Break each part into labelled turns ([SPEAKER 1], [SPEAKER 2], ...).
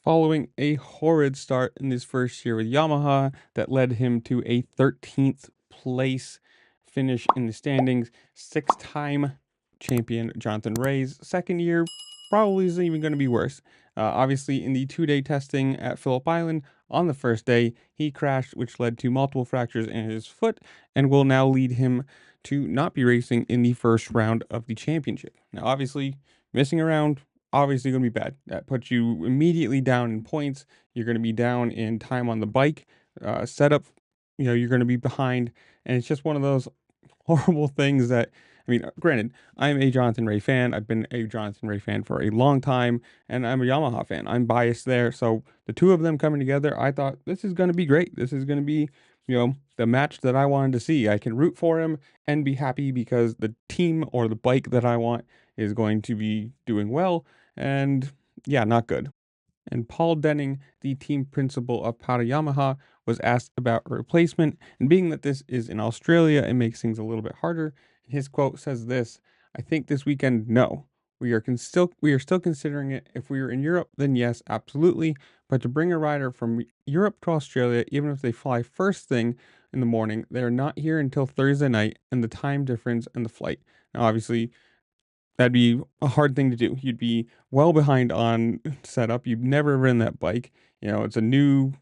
[SPEAKER 1] following a horrid start in his first year with Yamaha that led him to a 13th place finish in the standings. Six-time champion Jonathan Ray's second year probably isn't even going to be worse. Obviously, in the two-day testing at Phillip Island, on the first day, he crashed, which led to multiple fractures in his foot and will now lead him to not be racing in the first round of the championship. Now, obviously, missing around obviously going to be bad. That puts you immediately down in points. You're going to be down in time on the bike. Setup, you're going to be behind. And it's just one of those horrible things that, I mean, granted, I'm a Jonathan Ray fan. I've been a Jonathan Ray fan for a long time, and I'm a Yamaha fan. I'm biased there. So the two of them coming together, I thought this is going to be great. This is going to be, the match that I wanted to see. I can root for him and be happy because the team or the bike that I want is going to be doing well. And yeah, not good. And Paul Denning, the team principal of Para Yamaha, was asked about a replacement. And being that this is in Australia, it makes things a little bit harder. His quote says this: "I think this weekend, no. We are still considering it. If we were in Europe, then yes, absolutely. But to bring a rider from Europe to Australia, even if they fly first thing in the morning, they're not here until Thursday night, and the time difference and the flight. Now, obviously, that'd be a hard thing to do. You'd be well behind on setup. You've never ridden that bike. It's a new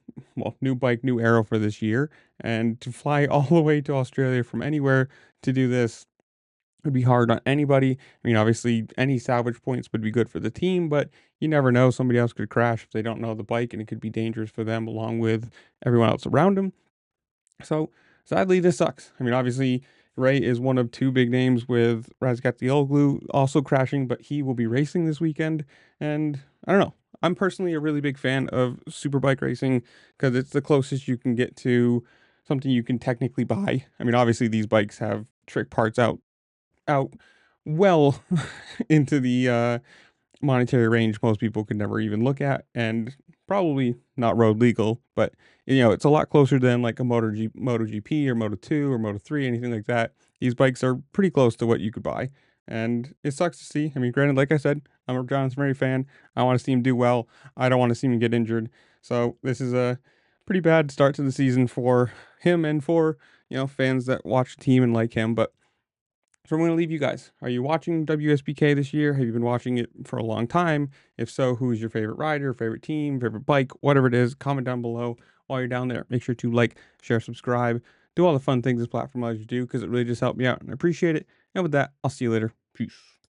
[SPEAKER 1] bike, new aero for this year. And to fly all the way to Australia from anywhere to do this would be hard on anybody. I mean, obviously, any salvage points would be good for the team, but you never know. Somebody else could crash if they don't know the bike, and it could be dangerous for them along with everyone else around them. So sadly, this sucks. I mean, obviously, Ray is one of two big names with Razgatlioglu also crashing, but he will be racing this weekend. And I don't know. I'm personally a really big fan of superbike racing because it's the closest you can get to something you can technically buy. I mean, obviously, these bikes have trick parts out well into the monetary range most people could never even look at, and probably not road legal, but it's a lot closer than like a MotoGP or Moto2 or Moto3, anything like that. These bikes are pretty close to what you could buy, and it sucks to see. I mean, granted, like I said, I'm a Jonathan Ray fan. I want to see him do well. I don't want to see him get injured. So this is a pretty bad start to the season for him and for fans that watch the team and like him. But so I'm going to leave you guys. Are you watching WSBK this year? Have you been watching it for a long time? If so, who's your favorite rider, favorite team, favorite bike, whatever it is? Comment down below while you're down there. Make sure to like, share, subscribe, do all the fun things this platform allows you to do because it really just helped me out and I appreciate it. And with that, I'll see you later. Peace.